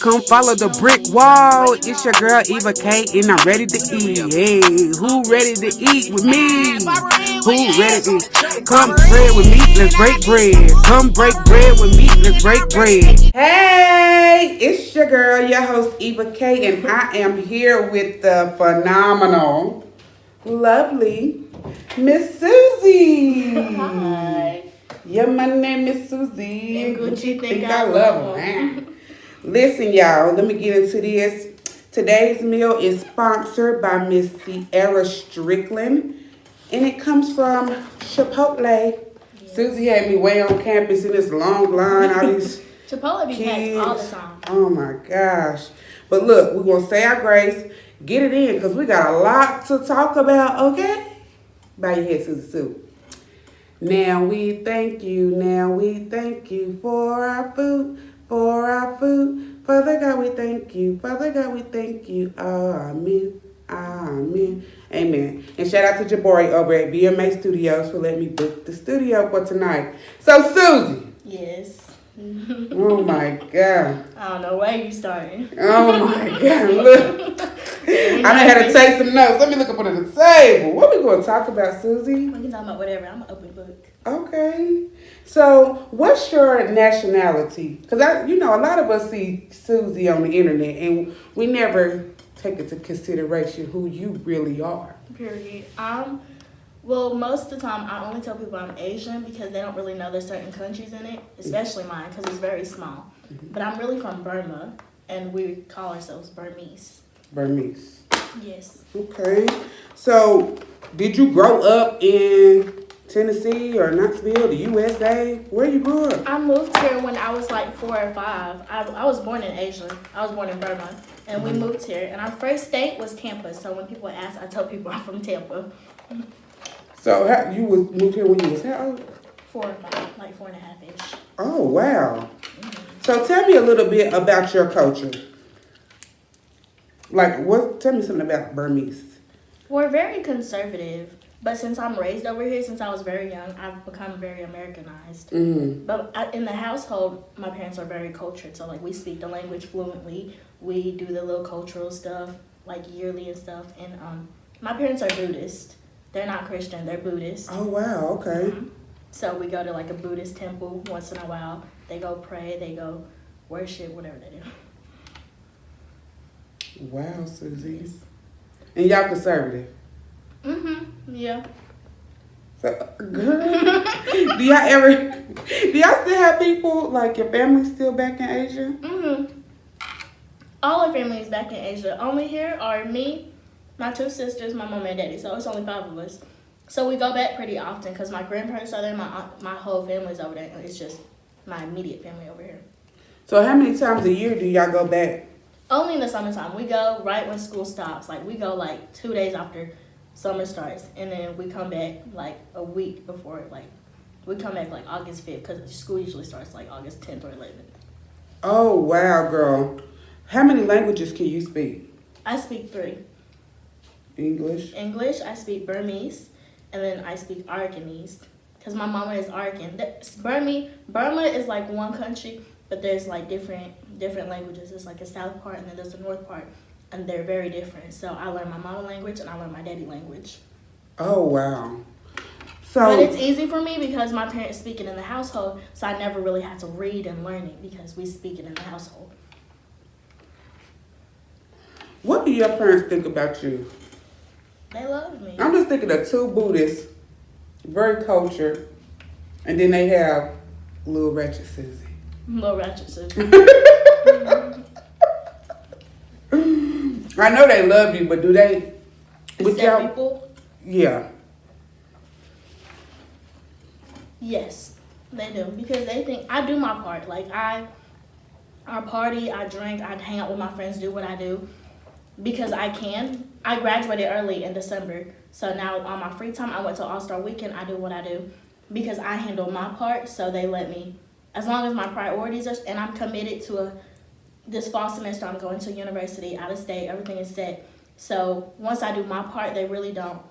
Come follow the brick wall. It's your girl Eva K, and I'm ready to eat. Hey, who ready to eat with me? Who ready to come bread with me? Let's break bread. Come break bread with me. Let's break bread. Hey, it's your girl, your host Eva K, and I am here with the phenomenal, lovely Miss Suzy. Hi. Yeah, my name is Suzy. And Gucci think I love her. Listen, y'all, let me get into this. Today's meal is sponsored by Miss Sierra Strickland, and it comes from Chipotle. Yes. Suzy had me way on campus in this long line, all these Chipotle be packed all the time. Oh my gosh. But look, we're going to say our grace, get it in, because we got a lot to talk about, okay? Bow your head, Suzy Sue. Now we thank you for our food, Father God, we thank you. Father God, we thank you. Amen. Amen. Amen. And shout out to Jabari over at VMA Studios for letting me book the studio for tonight. So, Suzy. Yes. Oh, my God. I don't know where you starting. Oh, my God. Look. I done had to take some notes. Let me look up under the table. What we going to talk about, Suzy? We can talk about whatever. I'm an open book. Okay. So, what's your nationality? Because, a lot of us see Suzy on the internet, and we never take into consideration who you really are. Period. Well, most of the time, I only tell people I'm Asian because they don't really know there's certain countries in it, especially mine, because it's very small. Mm-hmm. But I'm really from Burma, and we call ourselves Burmese. Burmese. Yes. Okay. So, did you grow up in Tennessee or Knoxville, the USA? Where you grew up? I moved here when I was like 4 or 5. I was born in Asia. I was born in Burma, and we moved here. And our first state was Tampa. So when people ask, I tell people I'm from Tampa. So you moved here when you was how old? 4 or 5, like 4.5-ish. Oh wow! Mm-hmm. So tell me a little bit about your culture. Tell me something about Burmese. We're very conservative, but since I'm raised over here, since I was very young, I've become very Americanized. Mm-hmm. But in the household, my parents are very cultured, so we speak the language fluently. We do the little cultural stuff, yearly and stuff. And my parents are Buddhist. They're not Christian, they're Buddhist. Oh wow, okay. Mm-hmm. So we go to a Buddhist temple once in a while. They go pray, they go worship, whatever they do. Wow, Suzy. Yes. And y'all conservative? Mm-hmm, yeah. So, girl, do y'all still have people, your family still back in Asia? Mm-hmm. All our family is back in Asia. Only here are me, my 2 sisters, my mom and daddy. So it's only 5 of us. So we go back pretty often because my grandparents are there, my whole family's over there. It's just my immediate family over here. So how many times a year do y'all go back? Only in the summertime. We go right when school stops. We go 2 days after summer starts, and then we come back a week before. We come back August 5th because school usually starts August 10th or 11th. Oh wow, girl! How many languages can you speak? I speak 3. English, I speak Burmese, and then I speak Arakanese because my mama is Arakan. Burma is one country, but there's different languages. There's a south part and then there's a north part, and they're very different. So I learned my mama language and I learned my daddy language. Oh wow! But it's easy for me because my parents speak it in the household, so I never really had to read and learn it because we speak it in the household. What do your parents think about you? They love me. I'm just thinking of 2 Buddhists, very cultured, and then they have Little Ratchet Suzy. Little Ratchet Suzy. I know they love you, but do they? With y'all, people? Yeah. Yes, they do because they think I do my part. I party, I drink, I hang out with my friends, do what I do. Because I can. I graduated early in December. So now on my free time, I went to All-Star Weekend. I do what I do because I handle my part. So they let me, as long as my priorities are, and I'm committed to this fall semester, I'm going to university, out of state, everything is set. So once I do my part, they really don't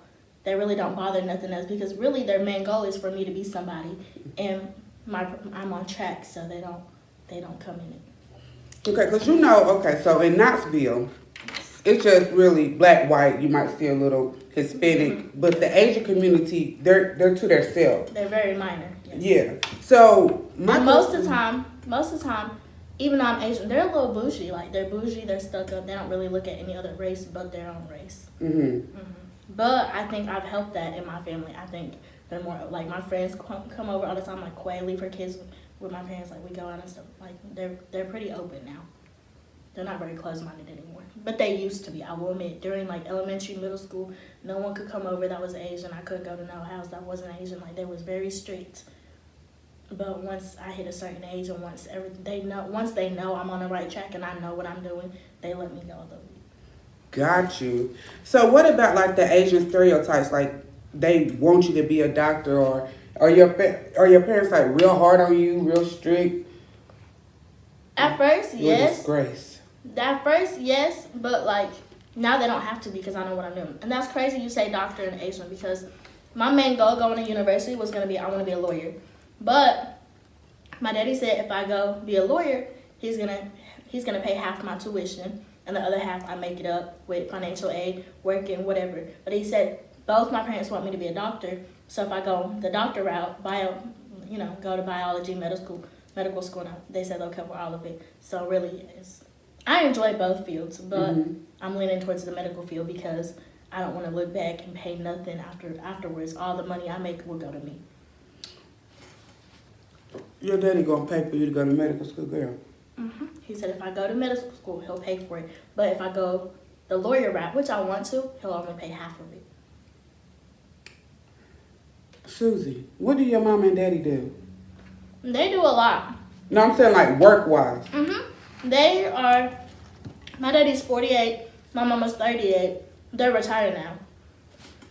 bother nothing else because really their main goal is for me to be somebody. And I'm on track, so they don't come in it. Okay, because you know, okay, so in Knoxville, it's just really black, white. You might see a little Hispanic, but the Asian community, they're to themselves. They're very minor. Yes. Yeah. So And most of the time, even though I'm Asian, they're a little bougie. Like they're bougie, they're stuck up. They don't really look at any other race but their own race. But I think I've helped that in my family. I think they're more like my friends come over all the time. Like Quay leave her kids with my parents. Like we go out and stuff. Like they're pretty open now. They're not very close-minded anymore. But they used to be, I will admit. During like elementary, middle school, no one could come over that was Asian. I couldn't go to no house that wasn't Asian. Like they was very strict. But once I hit a certain age and once they know I'm on the right track and I know what I'm doing, they let me go a little bit. Got you. So what about like the Asian stereotypes? Like they want you to be a doctor, or are your parents like real hard on you, real strict? At first, You're a yes. disgrace. At first, yes, but like now they don't have to because I know what I'm doing. And that's crazy you say doctor and Asian because my main goal going to university was gonna be I want to be a lawyer, but my daddy said if I go be a lawyer, he's gonna pay half my tuition and the other half I make it up with financial aid, working, whatever. But he said both my parents want me to be a doctor, so if I go the doctor route, go to biology, medical school now, they said they'll cover all of it. So really, I enjoy both fields, but I'm leaning towards the medical field because I don't want to look back and pay nothing afterwards. All the money I make will go to me. Your daddy gonna pay for you to go to medical school, girl. He said if I go to medical school, he'll pay for it. But if I go the lawyer route, which I want to, he'll only pay half of it. Suzy, what do your mom and daddy do? They do a lot. No, I'm saying like work-wise. They are, my daddy's 48, my mama's 38. They're retired now.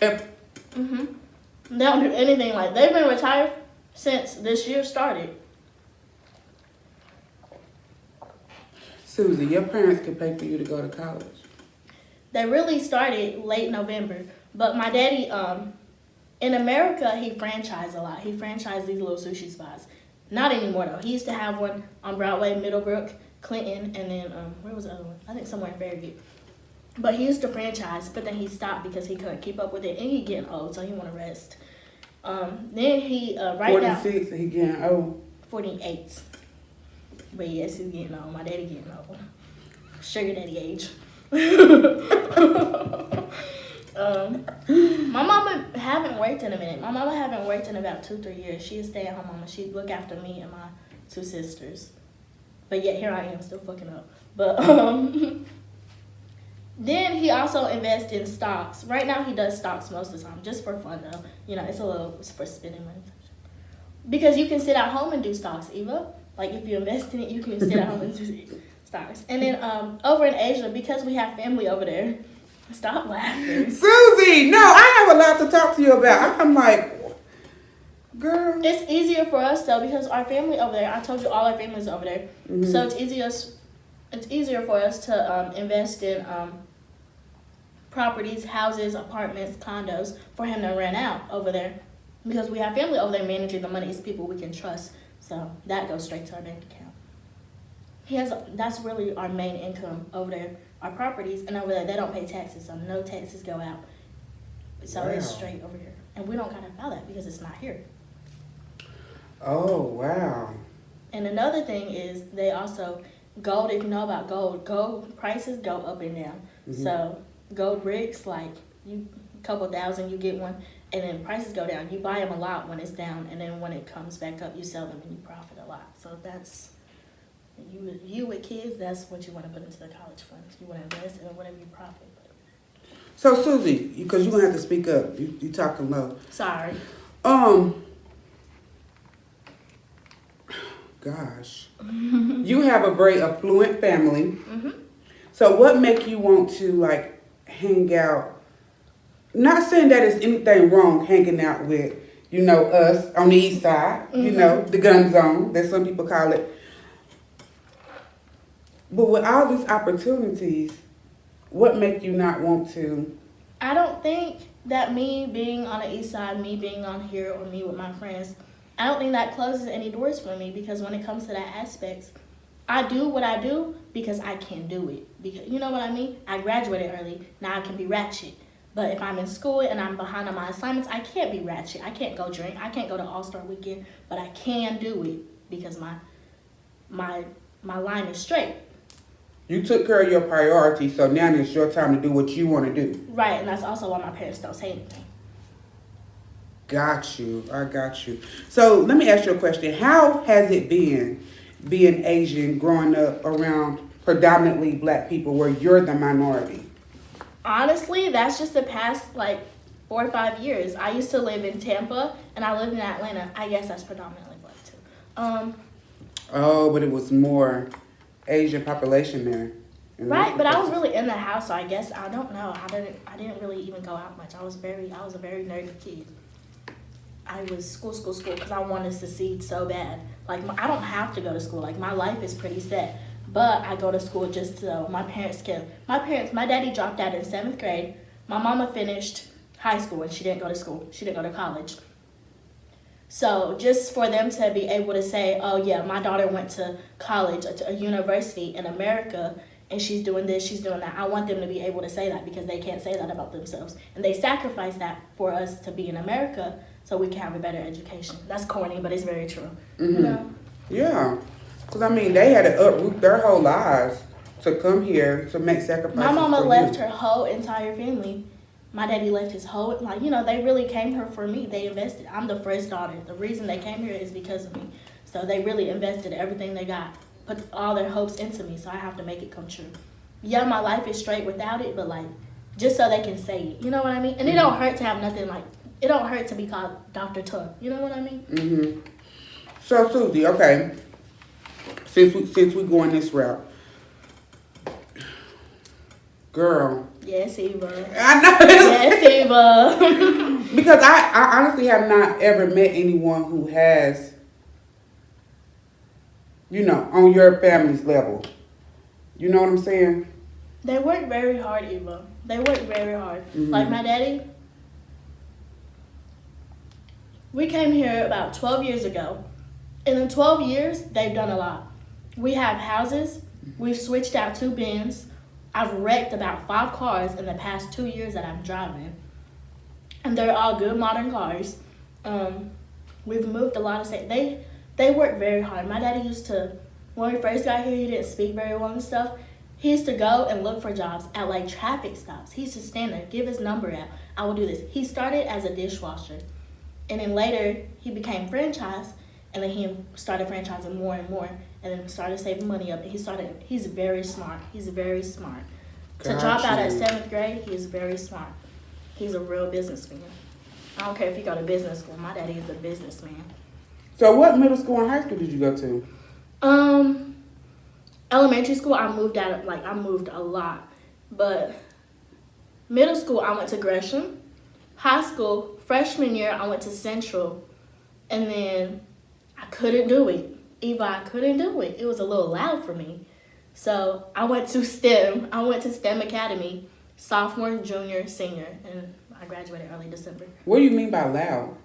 If, They don't do anything like, they've been retired since this year started. Suzy, your parents could pay for you to go to college. They really started late November. But my daddy, in America, he franchised a lot. He franchised these little sushi spots. Not anymore, though. He used to have one on Broadway, Middlebrook, Clinton, and then, where was the other one? I think somewhere in Fairview. But he used to franchise, but then he stopped because he couldn't keep up with it. And he getting old, so he want to rest. Then he, right now... 46, he getting old. 48. But yes, he's getting old. My daddy getting old. Sugar daddy age. My mama haven't worked in a minute. My mama haven't worked in about 2-3 years. She is stay-at-home mama. She look after me and my 2 sisters. But yet here I am still fucking up. But then he also invests in stocks. Right now he does stocks most of the time, just for fun though. It's for spending money. Because you can sit at home and do stocks, Eva. Like if you invest in it, you can sit at home and do stocks. And then over in Asia, because we have family over there. Stop laughing. Suzy, no, I have a lot to talk to you about. I'm like, girl. It's easier for us though because our family over there. I told you all our families over there. So it's easier for us to invest in properties, houses, apartments, condos for him to rent out over there because we have family over there managing the money. It's people we can trust. So that goes straight to our bank account. That's really our main income over there. Our properties, and over there they don't pay taxes, so no taxes go out. So It's straight over here. And we don't gotta file that because it's not here. Oh, wow. And another thing is they also, gold, if you know about gold prices go up and down. So gold bricks, like a couple thousand, you get one, and then prices go down. You buy them a lot when it's down, and then when it comes back up, you sell them and you profit a lot. So that's, you with kids, that's what you want to put into the college funds. You want to invest in whatever you profit. So Suzy, because you're gonna have to speak up. You talking low. Sorry. Gosh. You have a very affluent family. So what make you want to like hang out? Not saying that there's anything wrong hanging out with, us on the east side, the gun zone, that some people call it. But with all these opportunities, what make you not want to? I don't think that me being on the east side, me being on here, or me with my friends, I don't think that closes any doors for me because when it comes to that aspect, I do what I do because I can do it. Because you know what I mean? I graduated early. Now I can be ratchet. But if I'm in school and I'm behind on my assignments, I can't be ratchet. I can't go drink. I can't go to All-Star Weekend. But I can do it because my line is straight. You took care of your priorities, so now it's your time to do what you want to do. Right, and that's also why my parents don't say anything. Got you. I got you. So let me ask you a question. How has it been being Asian, growing up around predominantly black people where you're the minority? Honestly, that's just the past like 4 or 5 years. I used to live in Tampa and I lived in Atlanta. I guess that's predominantly black too. Oh, but it was more Asian population there. Right, but I was really in the house, so I guess I don't know. I didn't really even go out much. I was a very nerdy kid. I was school because I wanted to succeed so bad. Like I don't have to go to school. Like my life is pretty set, but I go to school just so my parents can. My daddy dropped out in 7th grade. My mama finished high school and she didn't go to school. She didn't go to college. So just for them to be able to say, oh yeah, my daughter went to college, a university in America, and she's doing this, she's doing that. I want them to be able to say that because they can't say that about themselves. And they sacrifice that for us to be in America so we can have a better education. That's corny, but it's very true. Mm-hmm. You know? Yeah. Because, I mean, they had to uproot their whole lives to come here to make sacrifices. My mama left her whole entire family. My daddy left his whole, like, you know, they really came here for me. They invested. I'm the first daughter. The reason they came here is because of me. So they really invested everything they got, put all their hopes into me, so I have to make it come true. Yeah, my life is straight without it, but, like, just so they can say it. You know what I mean? And it don't hurt to have nothing, like, it don't hurt to be called Dr. Tun. You know what I mean? Mm-hmm. So, Suzy, okay, since we going this route, girl. Yes, Eva. I know. Yes, Eva. Because I honestly have not ever met anyone who has, you know, on your family's level. You know what I'm saying? They work very hard, Eva. They work very hard. Mm-hmm. Like my daddy, we came here about 12 years ago. And in 12 years, they've done a lot. We have houses. We've switched out 2 bins. I've wrecked about 5 cars in the past 2 years that I'm driving. And they're all good modern cars. We've moved a lot of states. They work very hard. My daddy used to, when we first got here, he didn't speak very well and stuff. He used to go and look for jobs at like traffic stops. He used to stand there, give his number out. I will do this. He started as a dishwasher. And then later, he became franchised. And then he started franchising more and more. And then started saving money up. And he's very smart. He's very smart. To drop out at 7th grade, he is very smart. He's a real businessman. I don't care if you go to business school. My daddy is a businessman. So what middle school and high school did you go to? Elementary school, I moved a lot. But middle school, I went to Gresham. High school, freshman year, I went to Central. And then I couldn't do it. Eva, I couldn't do it. It was a little loud for me. So I went to STEM. I went to STEM Academy, sophomore, junior, senior. And I graduated early December. What do you mean by loud?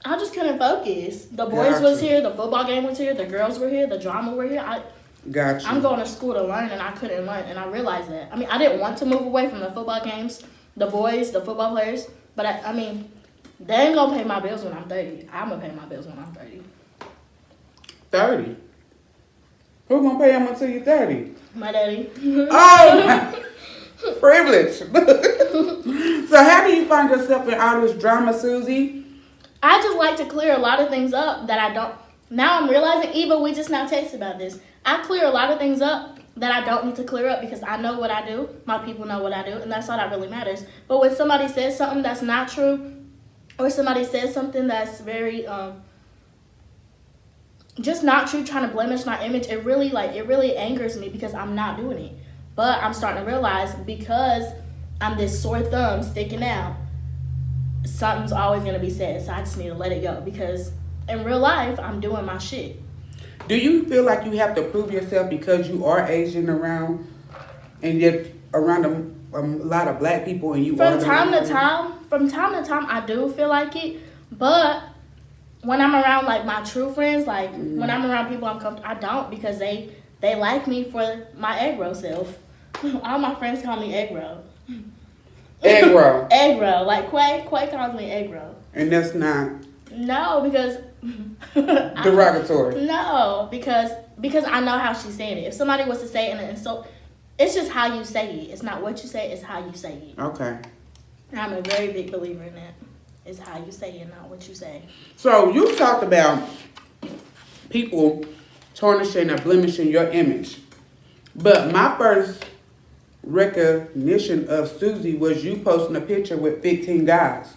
I just couldn't focus. The boys was here, the football game was here, the girls were here, the drama were here. I'm going to school to learn, and I couldn't learn, and I realized that. I mean, I didn't want to move away from the football games, the boys, the football players, but I mean, they ain't gonna pay my bills when I'm 30. I'm gonna pay my bills when I'm 30. 30? Who gonna pay them until you're 30? My daddy. Oh, privilege. So how do you find yourself in all this drama, Suzy? I just like to clear a lot of things up that I don't. Now I'm realizing, Eva, we just now texted about this. I clear a lot of things up that I don't need to clear up because I know what I do. My people know what I do, and that's all that really matters. But when somebody says something that's not true, or somebody says something that's very just not true, trying to blemish my image, it really angers me because I'm not doing it. But I'm starting to realize because I'm this sore thumb sticking out, something's always gonna be said. So I just need to let it go because in real life I'm doing my shit. Do you feel like you have to prove yourself because you are Asian around and yet around a lot of black people and you From time to time, I do feel like it, but when I'm around like my true friends, like when I'm around people I'm comfortable, I don't because they like me for my egg roll self. All my friends call me egg roll. Egg roll. Egg roll. Like Quay calls me egg roll. And that's not No, because derogatory. No, because I know how she's saying it. If somebody was to say it in an insult, it's just how you say it. It's not what you say, it's how you say it. Okay. And I'm a very big believer in that. It's how you say it, not what you say. So you talked about people tarnishing or blemishing your image. But my first recognition of Suzy was you posting a picture with 15 guys.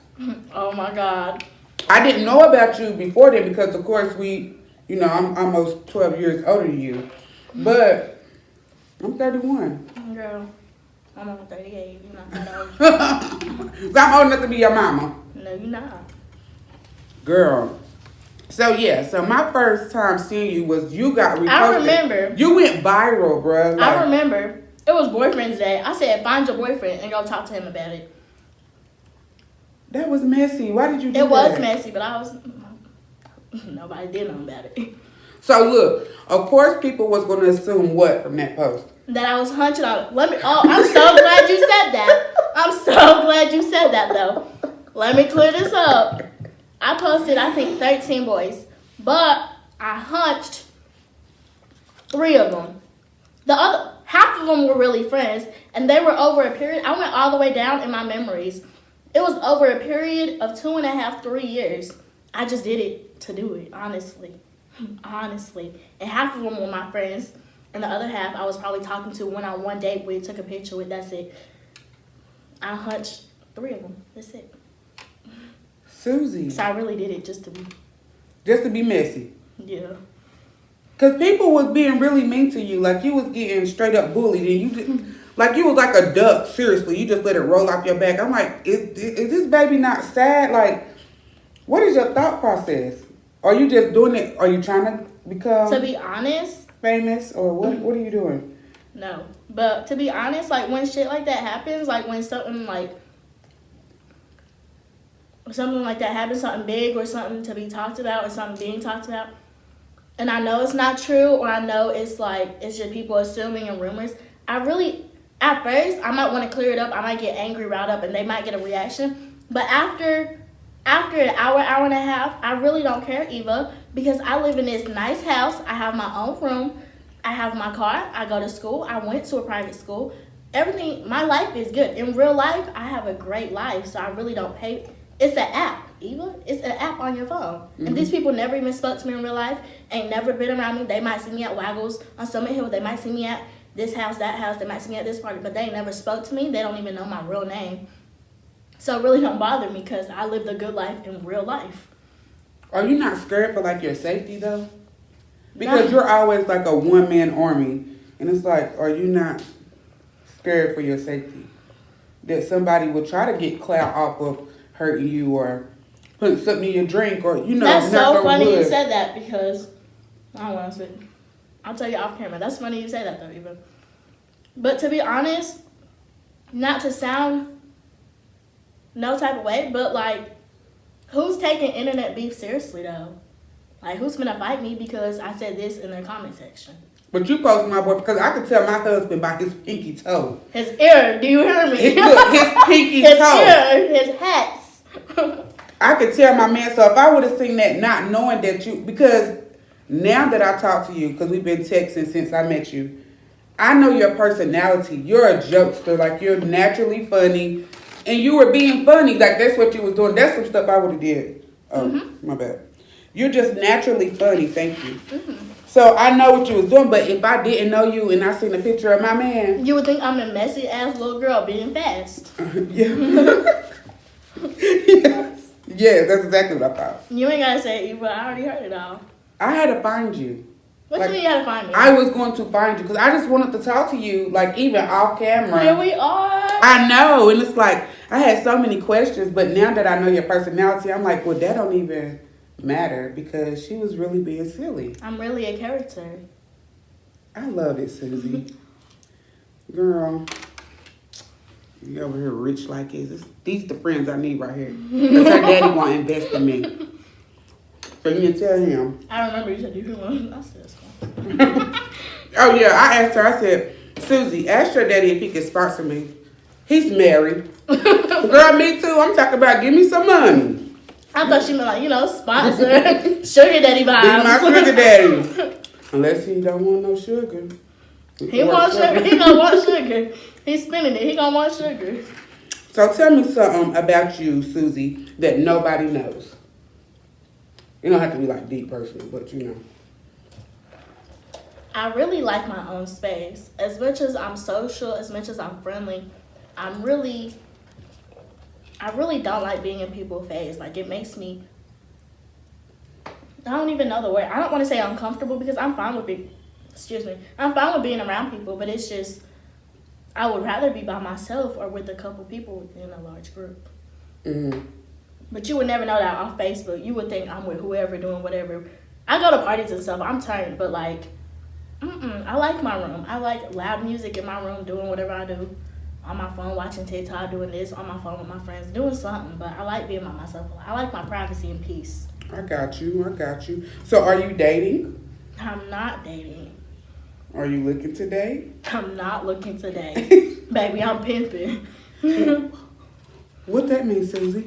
Oh my God. I didn't know about you before then because, of course, I'm almost 12 years older than you. But I'm 31. Girl, I'm over 38. You're not that old. I'm old enough to be your mama. No, you're not. Girl. So, yeah. So, my first time seeing you was you got reposted. I remember. You went viral, bruh. Like, I remember. It was boyfriend's day. I said, find your boyfriend and go talk to him about it. That was messy. Why did you do that? It was messy, but nobody did know about it. So look, of course people was going to assume what from that post? That I was hunching on. I'm so glad you said that. I'm so glad you said that, though. Let me clear this up. I posted, I think, 13 boys, but I hunched 3 of them. The other half of them were really friends, and they were over a period. I went all the way down in my memories. It was over a period of 2.5, 3 years. I just did it to do it, honestly. Honestly. And half of them were my friends. And the other half I was probably talking to, went on one date with, took a picture with, that's it. I hunched 3 of them. That's it. Suzy. So I really did it just to be messy. Yeah. Because people was being really mean to you. Like you was getting straight up bullied. And you just, like you was like a duck. Seriously. You just let it roll off your back. I'm like, is this baby not sad? Like, what is your thought process? Are you just doing it? Are you trying to become... To be honest... famous? Or what are you doing? No. But to be honest, like when shit like that happens, like when something like that happens, something big or something to be talked about or something being talked about, and I know it's not true or I know it's like it's just people assuming and rumors, I really, at first, I might want to clear it up. I might get angry, riled up, and they might get a reaction. But after an hour and a half, I really don't care, Eva, because I live in this nice house. I have my own room. I have my car. I go to school. I went to a private school. Everything, my life is good. In real life, I have a great life, so I really don't pay. It's an app, Eva. It's an app on your phone. Mm-hmm. And these people never even spoke to me in real life, ain't never been around me. They might see me at Waggles on Summit Hill. They might see me at this house, that house. They might see me at this party, but they never spoke to me. They don't even know my real name. So it really don't bother me because I lived a good life in real life. Are you not scared for like your safety though? Because you're always like a one-man army. And it's like, are you not scared for your safety? That somebody will try to get clout off of hurting you or putting something in your drink or, That's so funny wood. You said that because, I don't want to speak. I'll tell you off camera. That's funny you say that though, Eva. But to be honest, not to sound no type of way, but like, who's taking internet beef seriously though? Like, who's gonna fight me because I said this in their comment section? But you posted my boy because I could tell my husband by his pinky toe. His ear, do you hear me? Look, his pinky his toe. Ear, his hats. I could tell my man, so if I would have seen that not knowing that you, because now that I talk to you, because we've been texting since I met you, I know your personality. You're a jokester, like you're naturally funny. And you were being funny, like that's what you was doing. That's some stuff I would have did. Oh, my bad. You're just naturally funny, thank you. Mm-hmm. So I know what you was doing, but if I didn't know you and I seen a picture of my man... You would think I'm a messy ass little girl being fast. Yeah. Yes, that's exactly what I thought. You ain't gotta say it, but I already heard it all. I had to find you. What you mean you gotta find me? I was going to find you because I just wanted to talk to you, like even off camera. Here we are. I know, and it's like I had so many questions, but now that I know your personality, I'm like, well, that don't even matter because she was really being silly. I'm really a character. I love it, Suzy. Girl, you over here rich like this. These the friends I need right here. Because her daddy want to invest in me. So you can tell him. I remember you said you want. I said, Oh yeah, I asked her. I said, Suzy, ask your daddy if he can sponsor me. He's married. Girl, me too. I'm talking about give me some money. I thought she meant like, sponsor. Sugar daddy vibes. Be my sugar daddy. Unless he don't want no sugar. He wants sugar. He gonna want sugar. He's spending it. He gonna want sugar. So tell me something about you, Suzy, that nobody knows. You don't have to be like deep personal, but you know. I really like my own space. As much as I'm social, as much as I'm friendly, I really don't like being in people's face. Like, it makes me, I don't even know the word. I don't want to say uncomfortable because I'm fine with I'm fine with being around people, but it's just, I would rather be by myself or with a couple people in a large group. Mm-hmm. But you would never know that on Facebook. You would think I'm with whoever doing whatever. I go to parties and stuff. I'm turned, but like, I like my room. I like loud music in my room, doing whatever I do. On my phone, watching TikTok, doing this. On my phone with my friends, doing something. But I like being by myself. I like my privacy and peace. I got you. So are you dating? I'm not dating. Are you looking to date? I'm not looking to date. Baby, I'm pimping. What that mean, Suzy?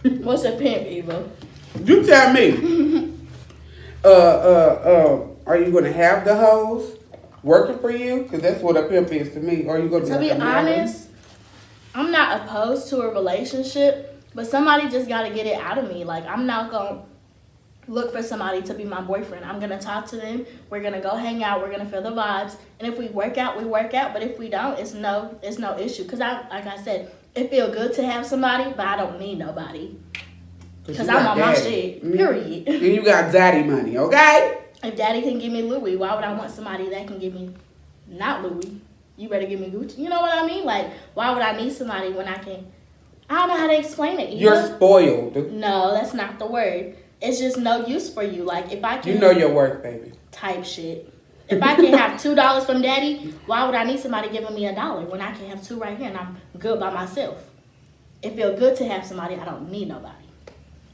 What's a pimp, Eva? You tell me. Are you gonna have the hoes working for you? Because that's what a pimp is to me. Or are you gonna To be honest, I'm not opposed to a relationship, but somebody just gotta get it out of me. Like, I'm not gonna look for somebody to be my boyfriend. I'm gonna talk to them. We're gonna go hang out. We're gonna feel the vibes. And if we work out, we work out. But if we don't, it's no issue. Cause like I said, it feel good to have somebody, but I don't need nobody. Cause I'm on my shit. Period. And you got daddy money, okay? If daddy can give me Louis, why would I want somebody that can give me not Louis? You better give me Gucci. You know what I mean? Like, why would I need somebody when I can? I don't know how to explain it. You're spoiled. No, that's not the word. It's just no use for you. Like, if I can... You know your worth, baby. Type shit. If I can have $2 from daddy, why would I need somebody giving me $1 when I can have two right here and I'm good by myself? It feels good to have somebody. I don't need nobody.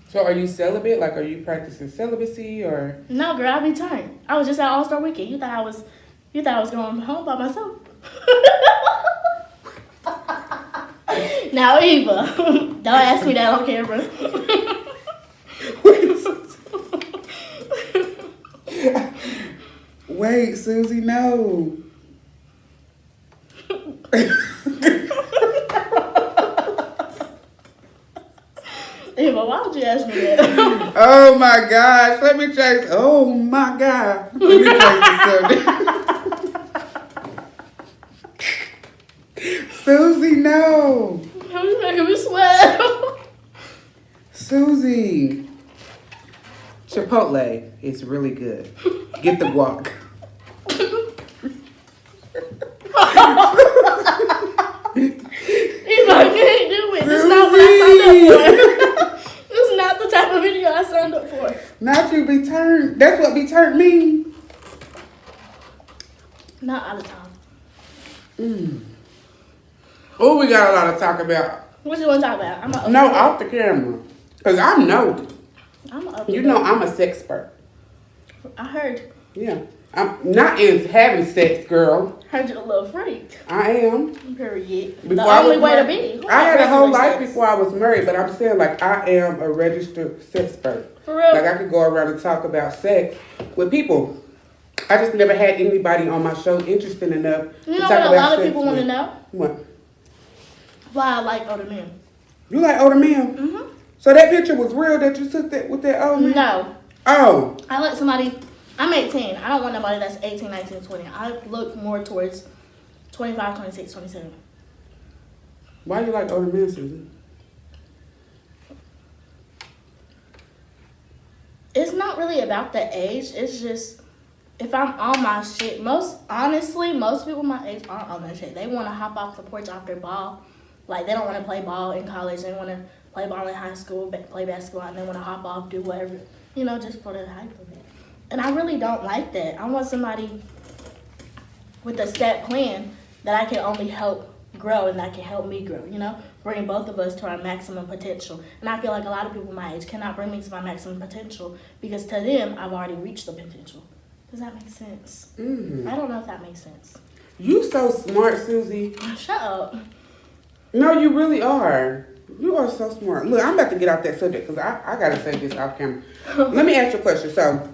So are you celibate? Like, are you practicing celibacy or? No, girl, I be turned. I was just at All-Star Weekend. You thought I was going home by myself. Now, Eva, don't ask me that on camera. Wait, Suzy, no. Eva, why would you ask me that? Oh my gosh, let me change. Oh my God. Let me change the subject. Suzy, no. You're making me sweat. Suzy. Chipotle is really good. Get the guac. Eva, I can't do it. This is not what I signed up for. This is not the type of video I signed up for. Not you be turned. That's what be turned mean. Not all the time. Oh, we got a lot to talk about. What you want to talk about? No, off the camera. Because I'm nosy. You know I'm a sex expert. I heard. Yeah. I'm not in having sex, girl. Heard you a little freak. I am. Period. Before the only way to be. I had a whole life before I was married, but I'm saying, like, I am a registered sex expert. For real? Like, I could go around and talk about sex with people. I just never had anybody on my show interested enough you to know talk what about a lot of sex people want to with. know? What? Why I like older men. You like older men? Mm-hmm. So that picture was real that you took that with that old man? No. Oh. I like somebody... I'm 18. I don't want nobody that's 18, 19, 20. I look more towards 25, 26, 27. Why you like older men, Susan? It's not really about the age. It's just, if I'm on my shit, most people my age aren't on their shit. They want to hop off the porch after ball. Like, they don't want to play ball in college. They want to play ball in high school, play basketball, and they want to hop off, do whatever, just for the hype of it. And I really don't like that. I want somebody with a set plan that I can only help grow and that can help me grow, bring both of us to our maximum potential. And I feel like a lot of people my age cannot bring me to my maximum potential because to them, I've already reached the potential. Does that make sense? Mm-hmm. I don't know if that makes sense. You so smart, Suzy. Shut up. No, you really are. You are so smart. Look, I'm about to get off that subject because I got to say this off camera. Let me ask you a question. So,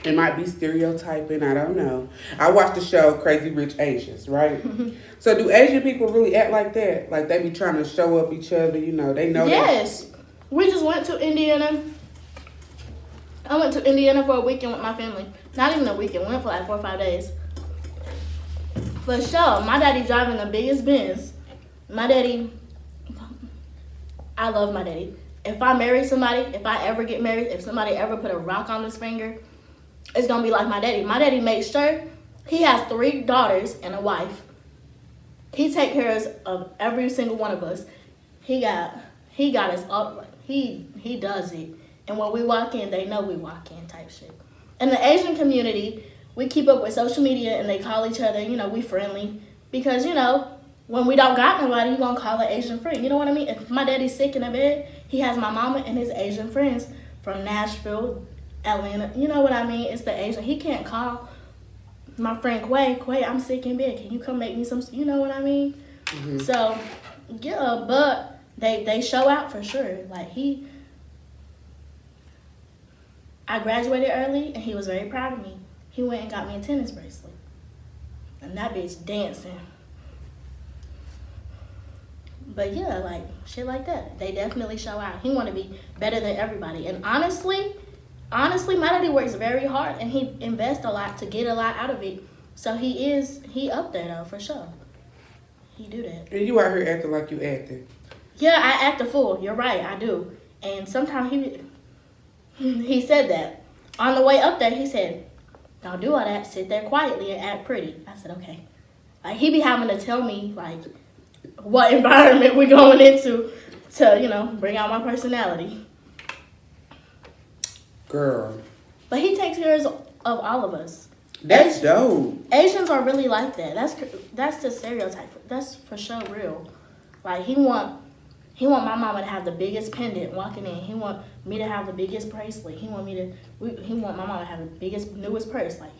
it might be stereotyping. I don't know. I watched the show Crazy Rich Asians, right? So, do Asian people really act like that? Like they be trying to show up each other, they know Yes. We just went to Indiana. I went to Indiana for a weekend with my family. Not even a weekend. We went for like 4 or 5 days. For sure. My daddy driving the biggest Benz. My daddy, I love my daddy. If I marry somebody, if I ever get married, if somebody ever put a rock on his finger, it's going to be like my daddy. My daddy makes sure he has 3 daughters and a wife. He take care of every single one of us. He got us up. He does it. And when we walk in, they know we walk in type shit. In the Asian community, we keep up with social media and they call each other, we friendly. Because, when we don't got nobody, you gonna call an Asian friend. You know what I mean? If my daddy's sick in a bed, he has my mama and his Asian friends from Nashville, Atlanta. You know what I mean? It's the Asian. He can't call my friend Quay, I'm sick in bed. Can you come make me some, you know what I mean? Mm-hmm. So, yeah, but they show out for sure. Like I graduated early and he was very proud of me. He went and got me a tennis bracelet. And that bitch dancing. But yeah, like shit like that. They definitely show out. He want to be better than everybody. And honestly, my daddy works very hard and he invests a lot to get a lot out of it. So he up there though, for sure. He do that. And you out here acting like you acting. Yeah, I act a fool. You're right, I do. And sometimes he said that. On the way up there, he said, don't do all that. Sit there quietly and act pretty. I said, okay. Like, he be having to tell me, like, what environment we're going into to, bring out my personality. Girl. But he takes care of all of us. That's dope. Asians are really like that. That's the stereotype. That's for sure real. Like, he want my mama to have the biggest pendant walking in. He want me to have the biggest bracelet. He want my mama to have the biggest, newest purse. Like,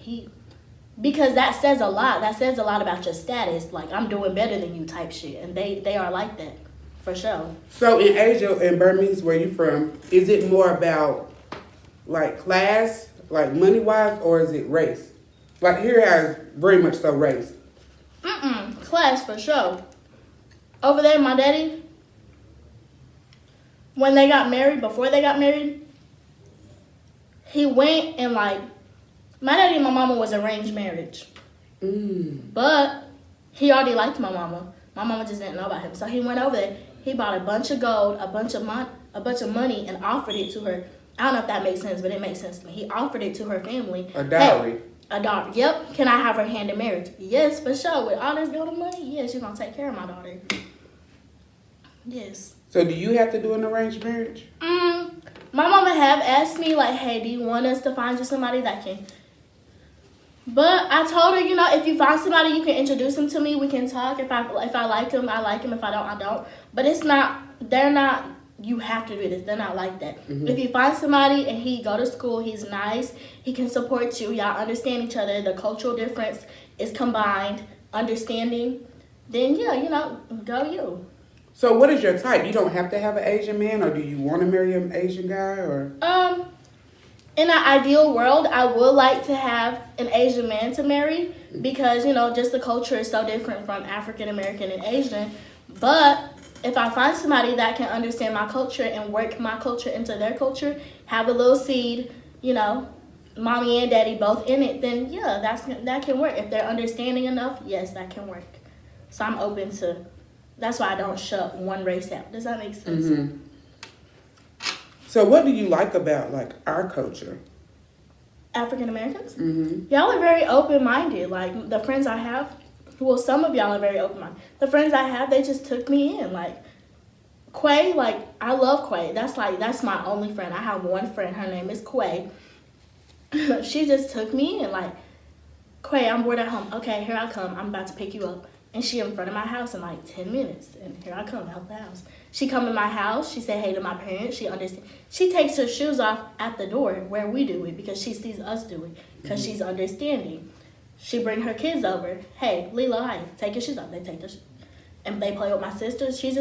because that says a lot. That says a lot about your status. Like, I'm doing better than you type shit. And they are like that, for sure. So in Asia, in Burmese, where you from, is it more about, like, class, like money-wise, or is it race? Like, here has very much so race. Class, for sure. Over there, my daddy, when they got married, before they got married, he went and, like, my daddy and my mama was arranged marriage. But he already liked my mama. My mama just didn't know about him. So he went over there. He bought a bunch of gold, a bunch of money, and offered it to her. I don't know if that makes sense, but it makes sense to me. He offered it to her family. A dowry. Hey, a dowry. Yep. Can I have her hand in marriage? Yes, for sure. With all this gold and money, yes, you're going to take care of my daughter. Yes. So do you have to do an arranged marriage? My mama have asked me, like, hey, do you want us to find you somebody that can... But I told her, if you find somebody, you can introduce them to me. We can talk. If I like them, I like them. If I don't, I don't. But they're not, you have to do this. They're not like that. Mm-hmm. If you find somebody and he go to school, he's nice, he can support you, y'all understand each other, the cultural difference is combined, understanding, then yeah, go you. So what is your type? You don't have to have an Asian man, or do you want to marry an Asian guy, or? In an ideal world, I would like to have an Asian man to marry because, just the culture is so different from African American and Asian. But if I find somebody that can understand my culture and work my culture into their culture, have a little seed, mommy and daddy both in it, then yeah, that can work. If they're understanding enough, yes, that can work. So I'm open to, that's why I don't shut one race out. Does that make sense? Mm-hmm. So what do you like about, like, our culture? African Americans? Mm-hmm. Y'all are very open-minded. Like, the friends I have, well, some of y'all are very open-minded. The friends I have, they just took me in. Like, Quay, like, I love Quay. That's my only friend. I have one friend. Her name is Quay. She just took me in. Like, Quay, I'm bored at home. Okay, here I come. I'm about to pick you up. And she in front of my house in like 10 minutes. And here I come out the house. She come in my house. She said hey to my parents. She understand. She takes her shoes off at the door where we do it because she sees us do it. Because she's understanding. She bring her kids over. Hey, Lila, hi. Take your shoes off. They take their shoes. And they play with my sisters. She's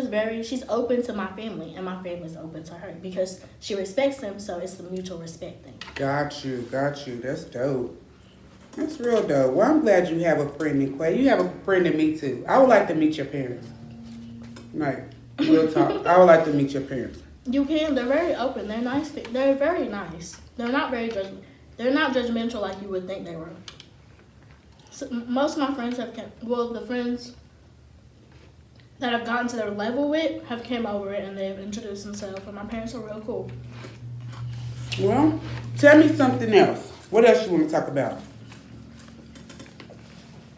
open to my family. And my family's open to her. Because she respects them. So it's a mutual respect thing. Got you. That's dope. That's real dope. Well, I'm glad you have a friend in Quay. You have a friend in me too. I would like to meet your parents. Like, real talk. I would like to meet your parents. You can. They're very open. They're nice. They're very nice. They're not very They're not judgmental like you would think they were. So most of my friends the friends that I've gotten to their level with have came over and they've introduced themselves. And my parents are real cool. Well, tell me something else. What else you want to talk about?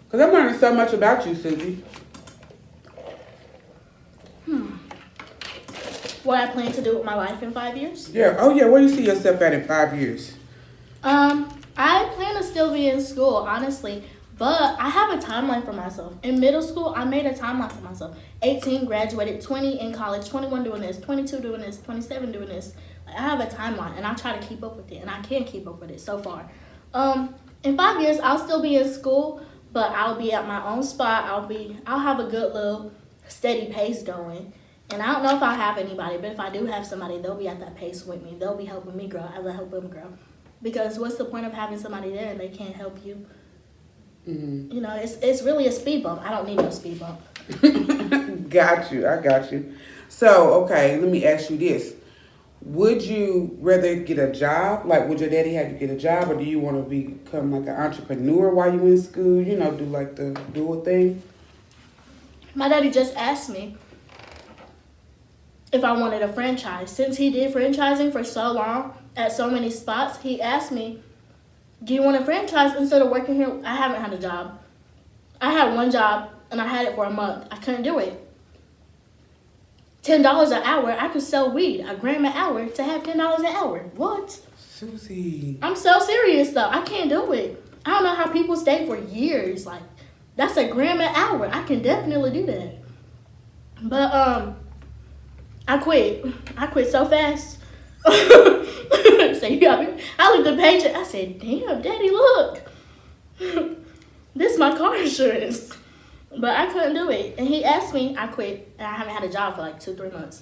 Because I'm learning so much about you, Suzy. What I plan to do with my life in 5 years? Yeah. Oh, yeah. Where do you see yourself at in 5 years? I plan to still be in school, honestly. But I have a timeline for myself. In middle school, I made a timeline for myself. 18, graduated, 20 in college, 21 doing this, 22 doing this, 27 doing this. I have a timeline, and I try to keep up with it, and I can keep up with it so far. In 5 years, I'll still be in school, but I'll be at my own spot. I'll have a good little steady pace going. And I don't know if I'll have anybody, but if I do have somebody, they'll be at that pace with me. They'll be helping me grow as I help them grow. Because what's the point of having somebody there and they can't help you? Mm-hmm. You know, it's really a speed bump. I don't need no speed bump. Got you. I got you. So, okay, let me ask you this. Would you rather get a job? Like, would your daddy have you get a job, or do you want to become like an entrepreneur while you in school? You know, do like the dual thing? My daddy just asked me if I wanted a franchise. Since he did franchising for so long at so many spots, he asked me, do you want a franchise instead of working here? I haven't had a job. I had one job, and I had it for a month. I couldn't do it. $10 an hour, I could sell weed, $1 an hour to have $10 an hour. What? Suzy. I'm so serious, though. I can't do it. I don't know how people stay for years. Like, that's $1 an hour. I can definitely do that. But, I quit. I quit so fast. So I looked at the paycheck. I said, damn, Daddy, look. This is my car insurance. But I couldn't do it. And he asked me, I quit, and I haven't had a job for like 2-3 months.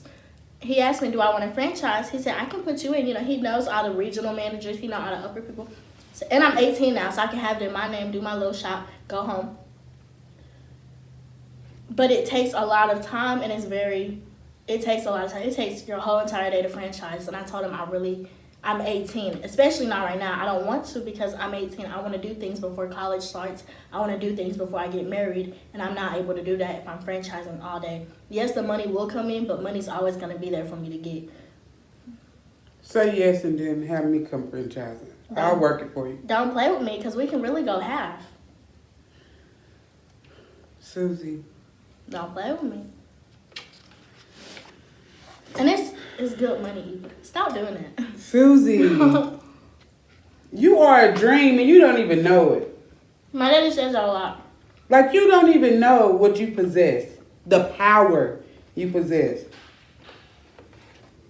He asked me, do I want a franchise? He said, I can put you in. You know, he knows all the regional managers. He knows all the upper people. So, and I'm 18 now, so I can have it in my name, do my little shop, go home. But it takes a lot of time, and it takes a lot of time. It takes your whole entire day to franchise. And I told him I'm 18, especially not right now. I don't want to because I'm 18. I want to do things before college starts. I want to do things before I get married, and I'm not able to do that if I'm franchising all day. Yes, the money will come in, but money's always going to be there for me to get. Say yes and then have me come franchising. I'll work it for you. Don't play with me because we can really go half. Suzy. Don't play with me. And it's good money. Stop doing that. Suzy. You are a dream and you don't even know it. My daddy says that a lot. Like, you don't even know what you possess. The power you possess.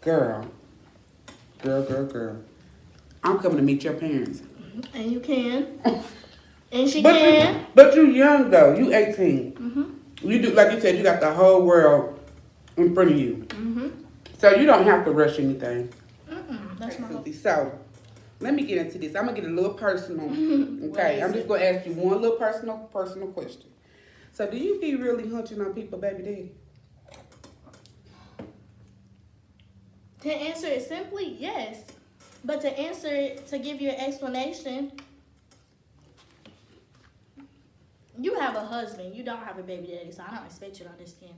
Girl. I'm coming to meet your parents. And you can. And she can. But you young, though. You 18. Mm-hmm. You do, like you said, you got the whole world in front of you. Mm-hmm. So you don't have to rush anything. That's my hope. So, let me get into this. I'm going to get a little personal. Okay, I'm just going to ask you one little personal question. So, do you be really hunching on people, baby daddy? To answer it simply, yes. But to answer it, to give you an explanation, you have a husband. You don't have a baby daddy, so I don't expect you to understand.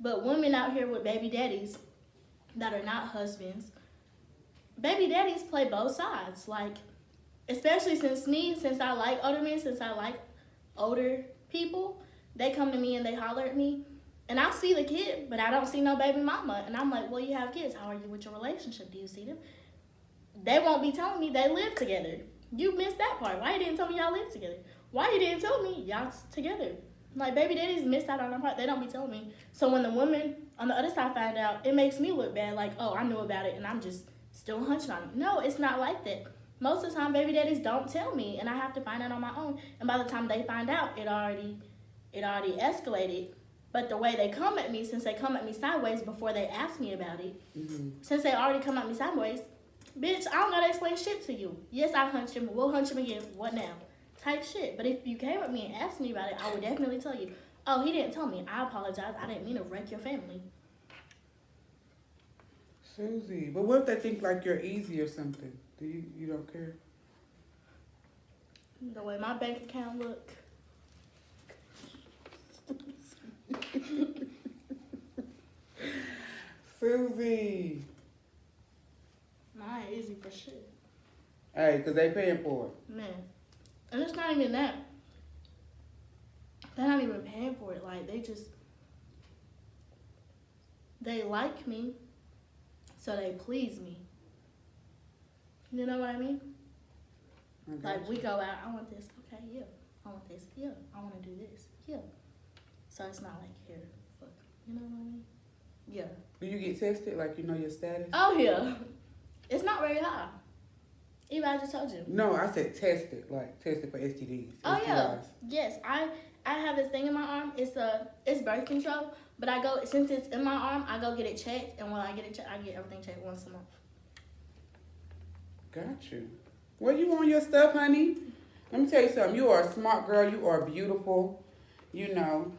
But women out here with baby daddies that are not husbands, baby daddies play both sides. Like, especially since I like older men, since I like older people, they come to me and they holler at me. And I see the kid, but I don't see no baby mama. And I'm like, well, you have kids. How are you with your relationship? Do you see them? They won't be telling me they live together. You missed that part. Why you didn't tell me y'all live together? Why you didn't tell me y'all together? Like, baby daddies miss out on their part. They don't be telling me. So when the women on the other side find out, it makes me look bad. Like, oh, I knew about it and I'm just still hunching on them. No, it's not like that. Most of the time, baby daddies don't tell me, and I have to find out on my own. And by the time they find out, it already escalated. But the way they come at me, since they come at me sideways before they ask me about it, since they already come at me sideways, bitch, I don't gotta explain shit to you. Yes, I hunch him. We'll hunch him again. What now? Type shit. But if you came at me and asked me about it, I would definitely tell you. Oh, he didn't tell me. I apologize. I didn't mean to wreck your family. Suzy, but what if they think like you're easy or something? Do you don't care? The way my bank account look. Suzy. Mine ain't easy for shit. Hey, because they paying for it. Man. And it's not even that. They're not even paying for it. Like, they like me, so they please me. You know what I mean? Like, we go out, I want this. Okay, yeah. I want this. Yeah. I want to do this. Yeah. So it's not like, here, fuck. You know what I mean? Yeah. Do you get tested? Like, you know your status? Oh, yeah. It's not very high. Even I just told you. No, I said tested. Like, tested for STDs. Oh, yeah. STIs. Yes. I have this thing in my arm. It's birth control. But since it's in my arm, I go get it checked. And when I get it checked, I get everything checked once a month. Got you. Where you on your stuff, honey? Let me tell you something. You are a smart girl. You are beautiful. You know,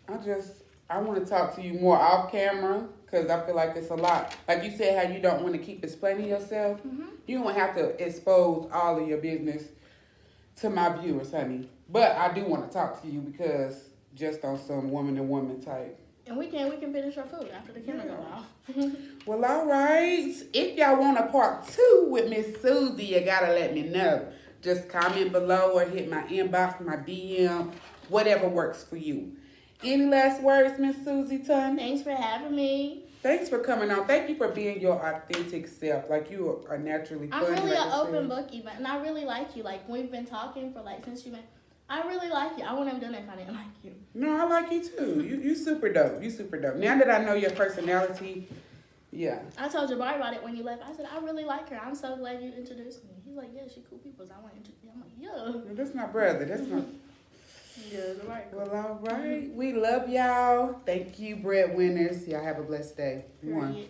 I want to talk to you more off camera because I feel like it's a lot. Like you said, how you don't want to keep explaining yourself. Mm-hmm. You don't have to expose all of your business to my viewers, honey. But I do want to talk to you because just on some woman-to-woman type. And we can finish our food after the camera go off. Well, all right. If y'all want a part 2 with Miss Suzy, you gotta let me know. Just comment below or hit my inbox, my DM, whatever works for you. Any last words, Miss Suzy Tun? Thanks for having me. Thanks for coming on. Thank you for being your authentic self. Like, you are naturally funny. I'm really like an open book, even, and I really like you. Like, we've been talking for since you met. I really like you. I wouldn't have done it if I didn't like you. No, I like you too. You super dope. You super dope. Now that I know your personality, yeah. I told Jabari about it when you left. I said, I really like her. I'm so glad you introduced me. He's like, yeah, she cool people. So I want to introduce you. I'm like, yeah. That's my brother. That's my... Yeah, Jabari. Well, all right. We love y'all. Thank you, breadwinners. Y'all have a blessed day. One.